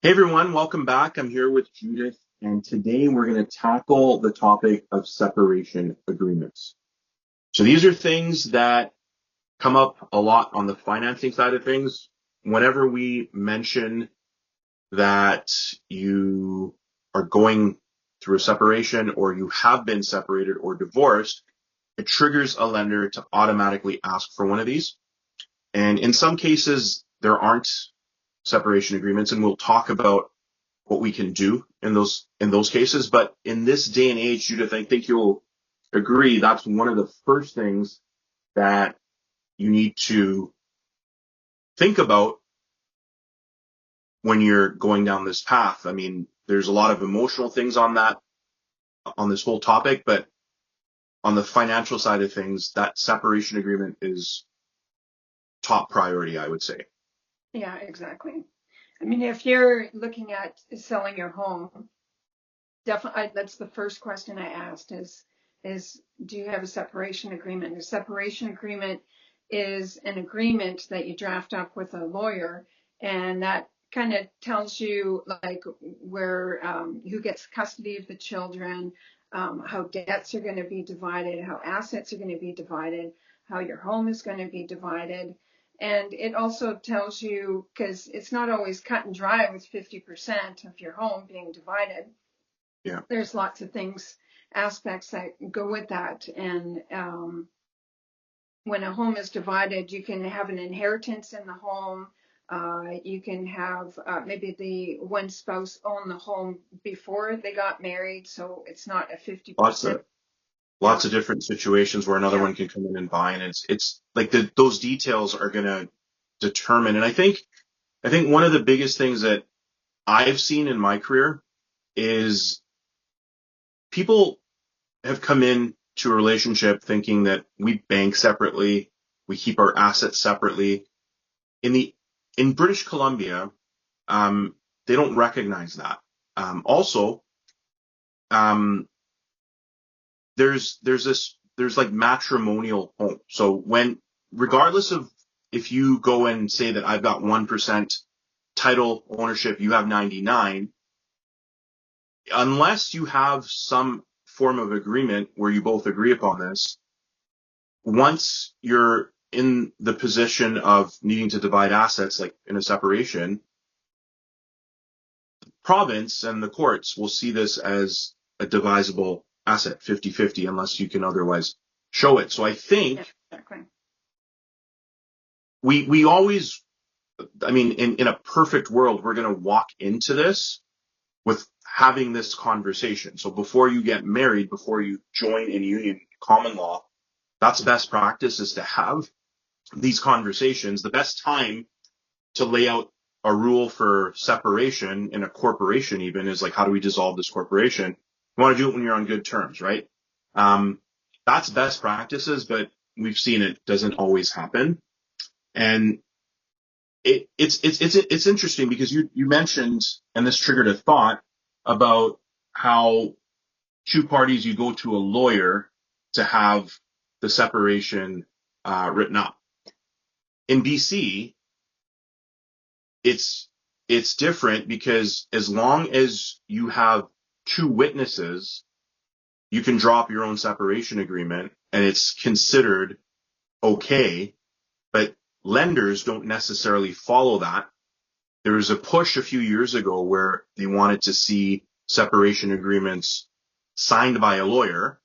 Hey everyone, welcome back. I'm here with Judith, and today we're going to tackle the topic of separation agreements. So these are things that come up a lot on the financing side of things. Whenever we mention that you are going through a separation or you have been separated or divorced, it triggers a lender to automatically ask for one of these. And in some cases, there aren't separation agreements, and we'll talk about what we can do in those cases. But in this day and age, Judith, I think you'll agree that's one of the first things that you need to think about when you're going down this path. I mean, there's a lot of emotional things on this whole topic, but on the financial side of things, that separation agreement is top priority, I would say. Yeah, exactly. I mean, if you're looking at selling your home, definitely that's the first question I asked is do you have a separation agreement? A separation agreement is an agreement that you draft up with a lawyer, and that kind of tells you like where who gets custody of the children, how debts are going to be divided, how assets are going to be divided, how your home is going to be divided. And it also tells you, because it's not always cut and dry with 50% of your home being divided. Yeah. There's lots of things, aspects that go with that. And when a home is divided, you can have an inheritance in the home. You can have maybe the one spouse own the home before they got married, so it's not a Lots 50%. of Yeah, lots of different situations where another yeah, one can come in and buy, and it's like those details are going to determine. And I think one of the biggest things that I've seen in my career is people have come in to a relationship thinking that we bank separately, we keep our assets separately. In British Columbia, um, they don't recognize that. Also, um, there's like matrimonial home. So regardless of if you go and say that I've got 1% title ownership, you have 99, unless you have some form of agreement where you both agree upon this, once you're in the position of needing to divide assets, like in a separation, province and the courts will see this as a divisible asset, 50-50, unless you can otherwise show it. So I yeah, think exactly. we always, I mean, in a perfect world, we're going to walk into this with having this conversation. So before you get married, before you join in union common law, that's best practice, is to have these conversations. The best time to lay out a rule for separation in a corporation even is like, how do we dissolve this corporation? You want to do it when you're on good terms, right? Um, that's best practices, but we've seen it doesn't always happen. And it's interesting because you mentioned, and this triggered a thought about how two parties, you go to a lawyer to have the separation written up. In BC, it's it's different because as long as you have two witnesses, you can drop your own separation agreement and it's considered okay. But lenders don't necessarily follow that. There was a push a few years ago where they wanted to see separation agreements signed by a lawyer,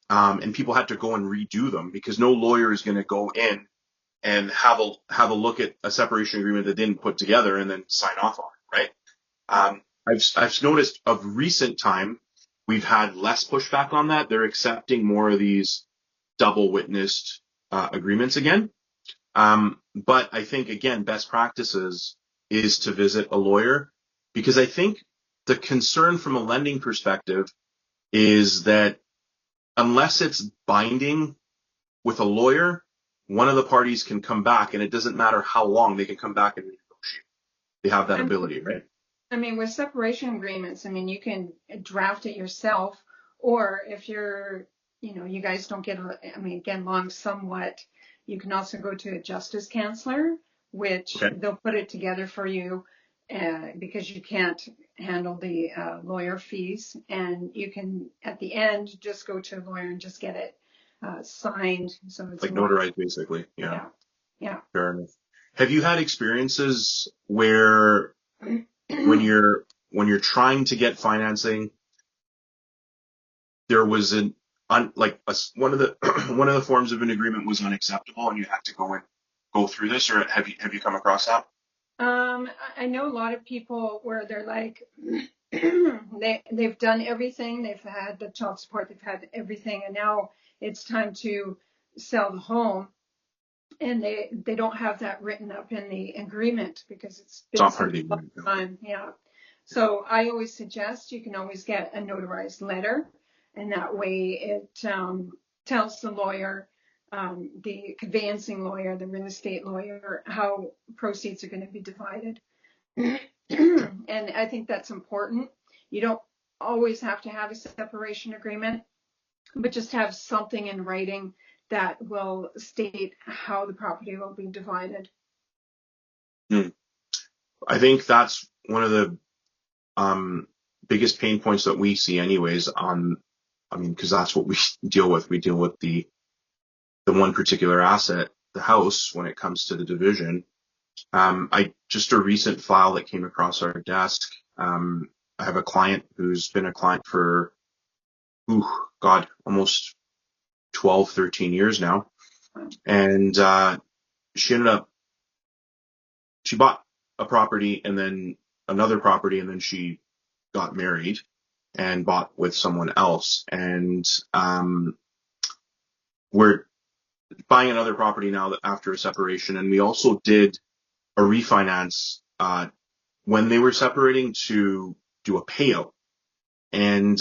and people had to go and redo them because no lawyer is going to go in and have a look at a separation agreement that didn't put together and then sign off on it, right? I've noticed of recent time we've had less pushback on that. They're accepting more of these double witnessed agreements again. But I think again, best practices is to visit a lawyer, because I think the concern from a lending perspective is that unless it's binding with a lawyer, one of the parties can come back, and it doesn't matter how long, they can come back and renegotiate. They have that I mean, ability, right? I mean, with separation agreements, I mean, you can draft it yourself, or if you guys don't get, I mean, get along somewhat, you can also go to a justice counselor, which Okay. they'll put it together for you. because you can't handle the lawyer fees, and you can at the end just go to a lawyer and just get it signed. So it's Like a lot. notarized, basically. Yeah, Yeah, yeah. fair enough. Have you had experiences where when you're trying to get financing, there was one of the one of the forms of an agreement was unacceptable, and you had to go through this, or have you come across that? I know a lot of people where they're like, they've done everything. They've had the child support. They've had everything, and now it's time to sell the home, and they don't have that written up in the agreement because it's It's been not part such of the a long agreement. No. time. Yeah. So I always suggest you can always get a notarized letter, and that way it tells the lawyer, the conveyancing lawyer, the real estate lawyer, how proceeds are going to be divided. And I think that's important. You don't always have to have a separation agreement, but just have something in writing that will state how the property will be divided. I think that's one of the biggest pain points that we see anyways because that's what we deal with. We deal with the one particular asset, the house, when it comes to the division. I just a recent file that came across our desk. I have a client who's been a client for, almost 12, 13 years now. And she bought a property and then another property, and then she got married and bought with someone else. And we're buying another property now after a separation. And we also did a refinance when they were separating to do a payout. And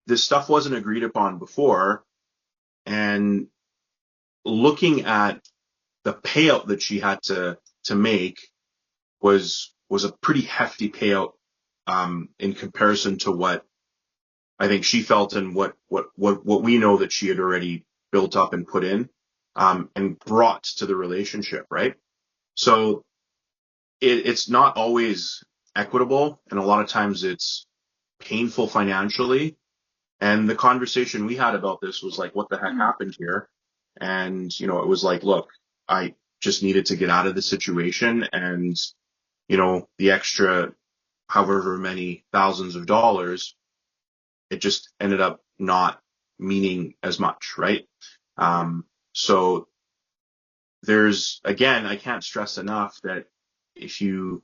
this stuff wasn't agreed upon before. And looking at the payout that she had to make was a pretty hefty payout in comparison to what I think she felt and what we know that she had already built up and put in and brought to the relationship, right? So it's not always equitable, and a lot of times it's painful financially. And the conversation we had about this was like, what the heck happened here? And, it was like, look, I just needed to get out of the situation, and, the extra however many thousands of dollars, it just ended up not meaning as much, right? So again, I can't stress enough that if you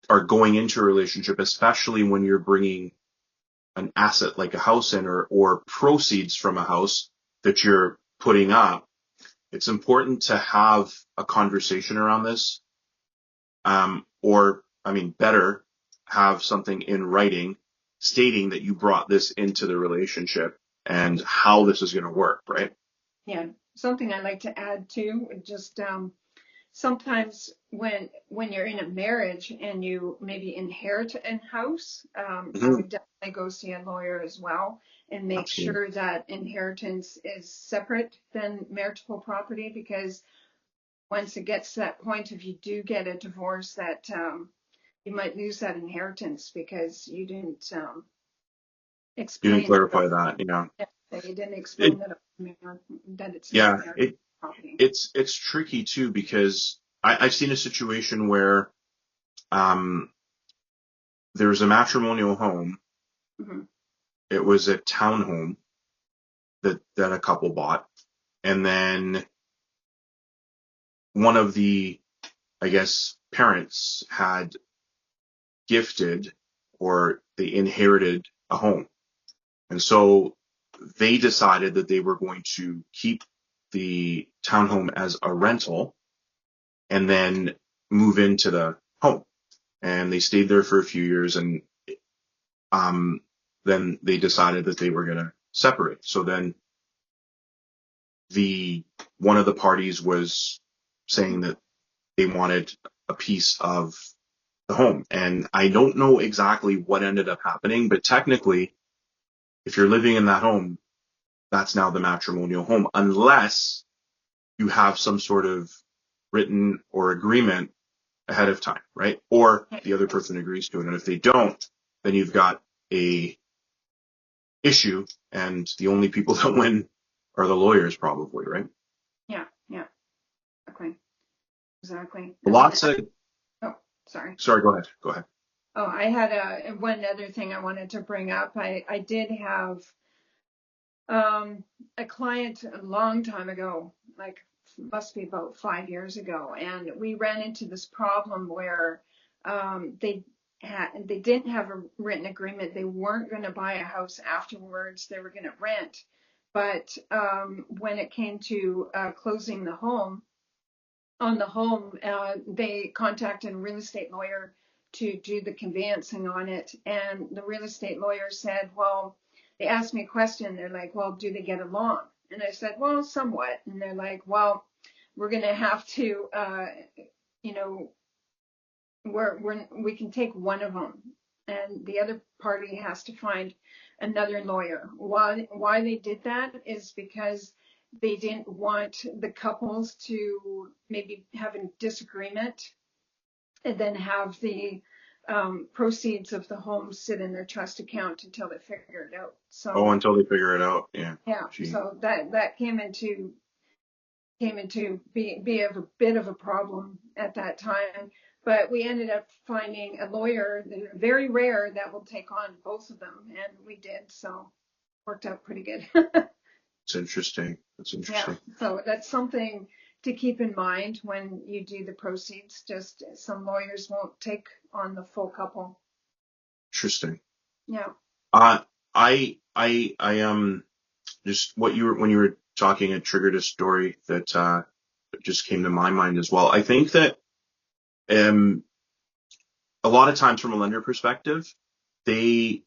are going into a relationship, especially when you're bringing an asset like a house in or proceeds from a house that you're putting up, it's important to have a conversation around this. Better have something in writing stating that you brought this into the relationship and how this is going to work, right? Yeah. Something I like to add too, just sometimes when you're in a marriage and you maybe inherit a house, I would definitely go see a lawyer as well and make Absolutely. sure that inheritance is separate than marital property, because once it gets to that point, if you do get a divorce, that you might lose that inheritance because you didn't You didn't explain clarify that, that you didn't explain that it's not marital property. It's tricky too, because I've seen a situation where there was a matrimonial home. Mm-hmm. It was a townhome that a couple bought, and then one of the, I guess, parents had gifted or they inherited a home. And so they decided that they were going to keep the townhome as a rental and then move into the home. And they stayed there for a few years, and then they decided that they were going to separate. So then one of the parties was saying that they wanted a piece of the home. And I don't know exactly what ended up happening, but technically, if you're living in that home, that's now the matrimonial home, unless you have some sort of written or agreement ahead of time, right? Or the other person agrees to it. And if they don't, then you've got a issue, and the only people that win are the lawyers probably, right? Yeah. Exactly. Lots of, Oh, sorry. go ahead. Oh, I had one other thing I wanted to bring up. I did have a client a long time ago, like must be about 5 years ago, and we ran into this problem where they didn't have a written agreement. They weren't going to buy a house afterwards. They were going to rent, but when it came to closing the home, they contacted a real estate lawyer to do the conveyancing on it. And the real estate lawyer said, well, they asked me a question. They're like, well, do they get along? And I said, well, somewhat. And they're like, well, we're going to have to, you know, we can take one of them, and the other party has to find another lawyer. Why they did that is because they didn't want the couples to maybe have a disagreement and then have the proceeds of the home sit in their trust account until they figure it out. So until they figure it out. Yeah. So that came into be of a bit of a problem at that time. But we ended up finding a lawyer, very rare, that will take on both of them, and we did. So worked out pretty good. It's interesting. Yeah. So that's something to keep in mind when you do the proceeds. Just some lawyers won't take on the full couple. Interesting. Yeah. I just when you were talking, it triggered a story that just came to my mind as well. I think that a lot of times from a lender perspective, they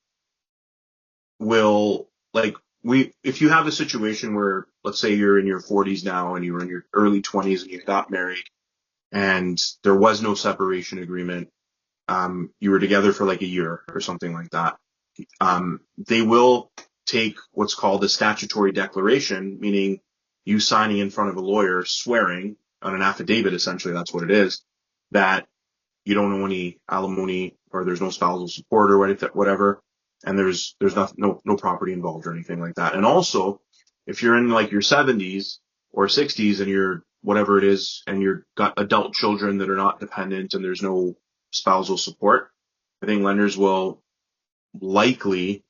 will if you have a situation where, let's say you're in your 40s now and you were in your early 20s and you got married and there was no separation agreement, you were together for like a year or something like that, they will take what's called a statutory declaration, meaning you signing in front of a lawyer, swearing on an affidavit, essentially, that's what it is, that you don't owe any alimony or there's no spousal support or whatever, and there's no property involved or anything like that. And also, if you're in like your 70s or 60s and you're whatever it is, and you've got adult children that are not dependent and there's no spousal support, I think lenders will likely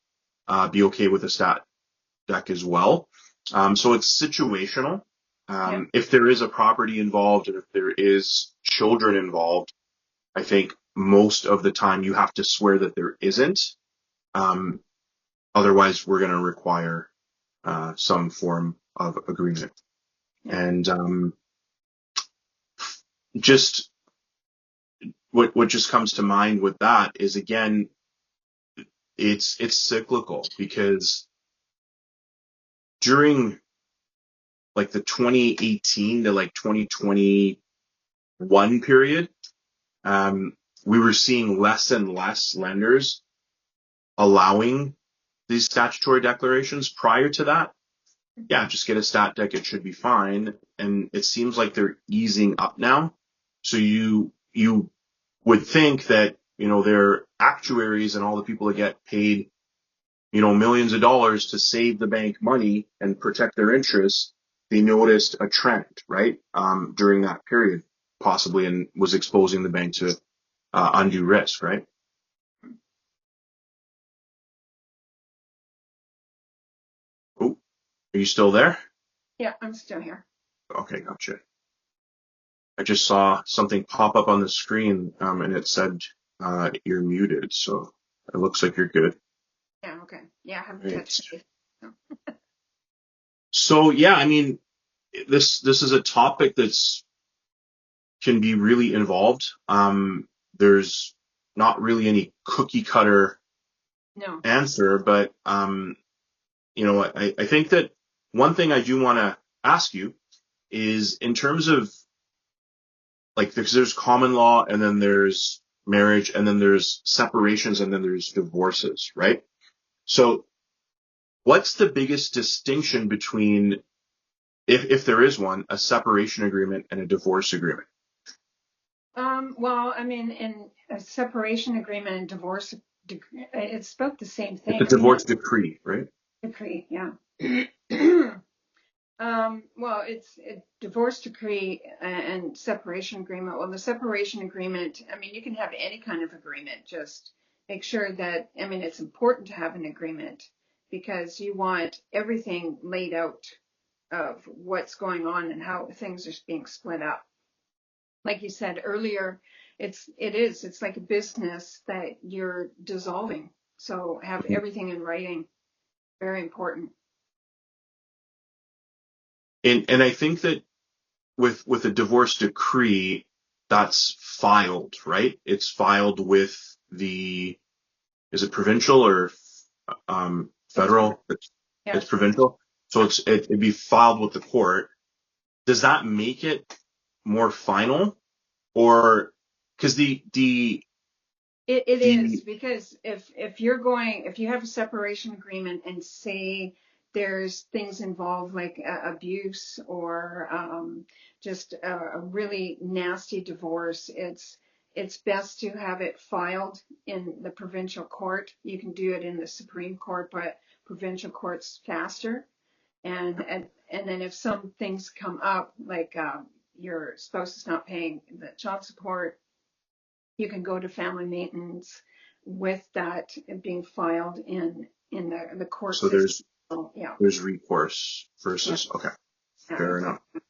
be okay with a stat deck as well. So it's situational. If there is a property involved and if there is children involved, I think most of the time you have to swear that there isn't. Otherwise, we're going to require some form of agreement. And just what just comes to mind with that is, again, it's cyclical, because during like the 2018 to like 2021 period, we were seeing less and less lenders allowing these statutory declarations. Prior to that, just get a stat deck, it should be fine. And it seems like they're easing up now. So you would think that, their actuaries and all the people that get paid, millions of dollars to save the bank money and protect their interests, they noticed a trend, right? During that period, possibly, and was exposing the bank to undue risk, right? Oh, are you still there? Yeah, I'm still here. Okay, gotcha. I just saw something pop up on the screen, and it said you're muted, so it looks like you're good. Yeah, okay. Yeah, I haven't touched it. So yeah, I mean, this is a topic that's can be really involved. There's not really any cookie cutter answer, but I think that one thing I do want to ask you is, in terms of like, there's common law, and then there's marriage, and then there's separations, and then there's divorces, right? So what's the biggest distinction between, if there is one, a separation agreement and a divorce agreement? Well, I mean, in a separation agreement and divorce decree, it's about the same It's a thing. I mean, divorce decree, right? decree, yeah. Well, it's a divorce decree and separation agreement. Well, the separation agreement, I mean, you can have any kind of agreement. Just make sure that, I mean, it's important to have an agreement because you want everything laid out of what's going on and how things are being split up. Like you said earlier, it's like a business that you're dissolving. So have Mhm. everything in writing. Very important. And I think that with a divorce decree, that's filed, right? It's filed with the, is it provincial or It's federal? It's yes. provincial. So Yeah. it'd be filed with the court. Does that make it more final, or because It is the because if you have a separation agreement and say there's things involved like abuse or just a really nasty divorce, it's best to have it filed in the provincial court. You can do it in the Supreme Court, but provincial court's faster. And then if some things come up like your spouse is not paying the child support, you can go to family maintenance with that being filed in the court so system. there's So, yeah, there's recourse yeah, versus okay, yeah, fair enough. exactly.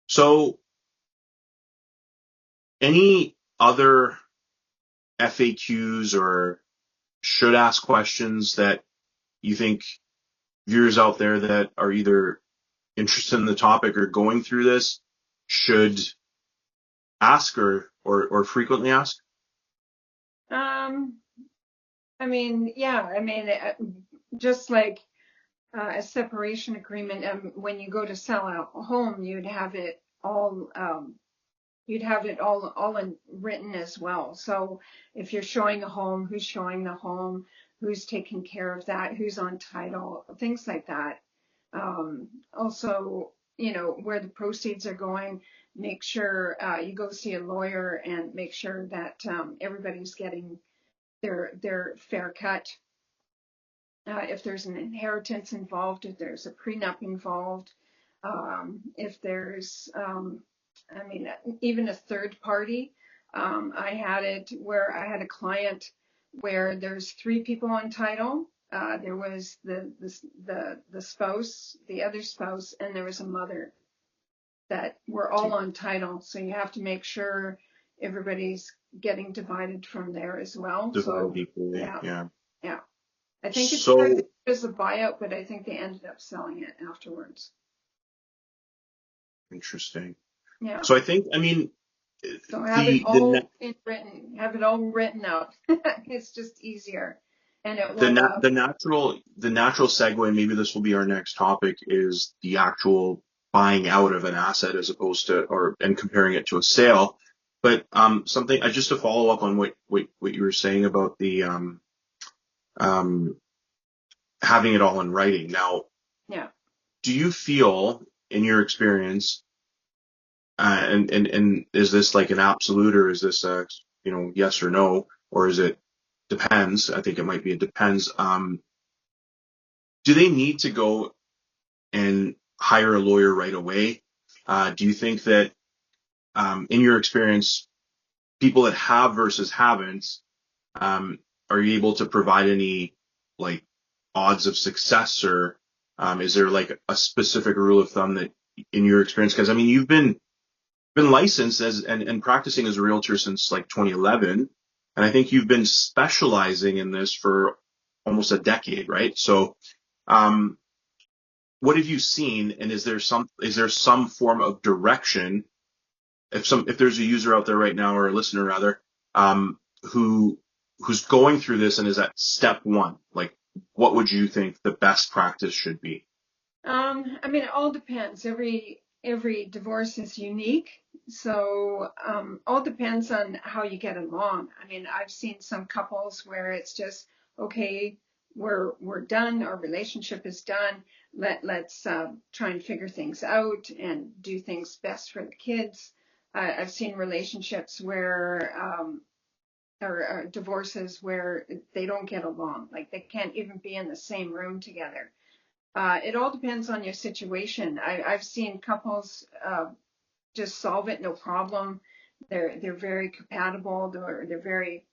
So any other FAQs or should ask questions that you think viewers out there that are either interested in the topic or going through this should ask or frequently ask? Um, I mean, yeah, I mean, just like a separation agreement, when you go to sell a home, you'd have it all in written as well. So if you're showing a home, who's showing the home, who's taking care of that, who's on title, things like that. Also, where the proceeds are going, make sure you go see a lawyer and make sure that everybody's getting their fair cut. If there's an inheritance involved, if there's a prenup involved, if there's, I mean, even a third party. I had it where I had a client where there's three people on title. There was the spouse, the other spouse, and there was a mother that were all on title. So you have to make sure everybody's getting divided from there as well. Divided So equally, yeah, yeah. yeah. I think it started So as a buyout, but I think they ended up selling it afterwards. interesting. Yeah. So I think, I mean, So have it the all in written, have it all written out. It's just easier. And it the will, na- the natural segue, maybe this will be our next topic, is the actual buying out of an asset as opposed to and comparing it to a sale. But something just to follow up on what you were saying about the um, having it all in writing. Now, yeah. do you feel, in your experience, and is this like an absolute, or is this a yes or no, or is it depends? I think it might be it depends. Do they need to go and hire a lawyer right away? Do you think that, in your experience, people that have versus haven't, um, are you able to provide any like odds of success, or is there like a specific rule of thumb that, in your experience, because I mean you've been licensed as and practicing as a realtor since like 2011, and I think you've been specializing in this for almost a decade, right? So, um, what have you seen, and is there some form of direction, if there's a user out there right now, or a listener rather, um, who who's going through this and is at step one, like what would you think the best practice should be? I mean, it all depends. Every divorce is unique, so all depends on how you get along. I mean, I've seen some couples where it's just okay, we're done, our relationship is done. Let's try and figure things out and do things best for the kids. I've seen relationships where, or divorces where they don't get along, like they can't even be in the same room together. It all depends on your situation. I've seen couples just solve it, no problem. They're very compatible. They're very.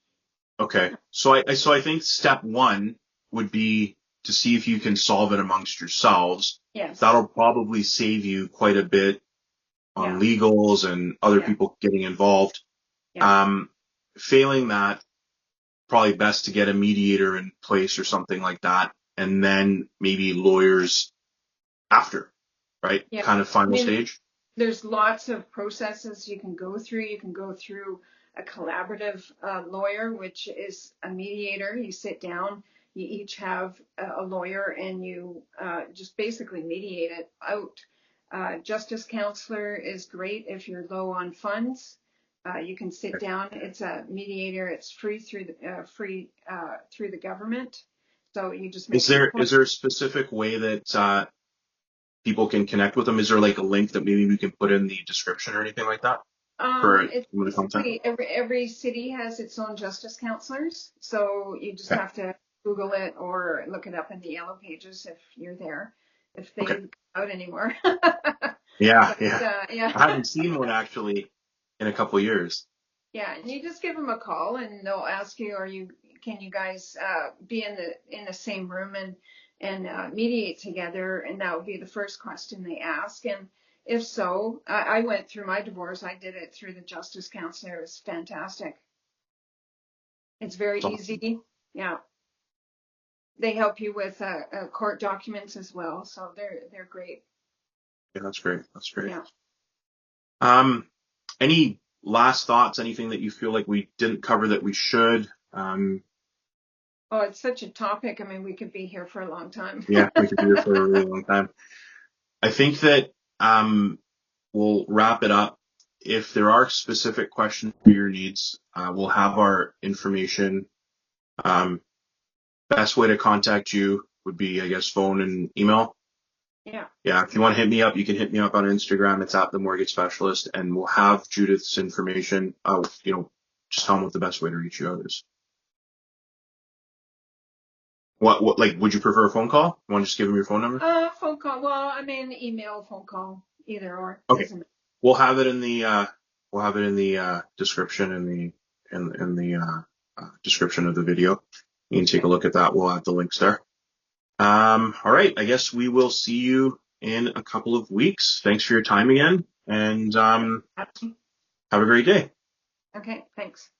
Okay. So I think step one would be to see if you can solve it amongst yourselves. Yes. That'll probably save you quite a bit on Yeah. legals and other Yeah. people getting involved. Yeah. Failing that, probably best to get a mediator in place or something like that, and then maybe lawyers after, right? Yeah. Kind of I final mean, stage. there's lots of processes you can go through. You can go through a collaborative lawyer, which is a mediator. You sit down, you each have a lawyer, and you just basically mediate it out. Justice counselor is great if you're low on funds. You can sit down. It's a mediator. It's free through the government. So you just Is make an there appointment. is there a specific way that people can connect with them? Is there like a link that maybe we can put in the description or anything like that for It's some of the content? basically every city has its own justice counselors, so you just Okay. have to Google it or look it up in the Yellow Pages if you're there, if they Okay. go out anymore. Yeah, But yeah. I yeah, haven't seen one actually in a couple of years. yeah, and you just give them a call and they'll ask you, can you guys be in the same room and mediate together? And that would be the first question they ask. And if so, I went through my divorce. I did it through the justice counselor. It was fantastic. It's very That's awesome. easy. Yeah. They help you with court documents as well. So they're great. Yeah, that's great. That's great. Yeah. Um, any last thoughts? Anything that you feel like we didn't cover that we should? Oh, it's such a topic. I mean, we could be here for a long time. Yeah, we could be here for a really long time. I think that we'll wrap it up. If there are specific questions for your needs, we'll have our information. Um, Best way to contact you would be, I guess, phone and email. Yeah. Yeah, if you want to hit me up, you can hit me up on Instagram. It's at the Mortgage Specialist, and we'll have Judith's information. Just tell them what the best way to reach you out is. What, like, would you prefer a phone call? You want to just give them your phone number? Phone call. Well, I mean, email, phone call, either or. Okay. Doesn't matter. We'll have it in the description in the description of the video. You can take a look at that. We'll add the links there. All right. I guess we will see you in a couple of weeks. Thanks for your time again, and have a great day. Okay. Thanks.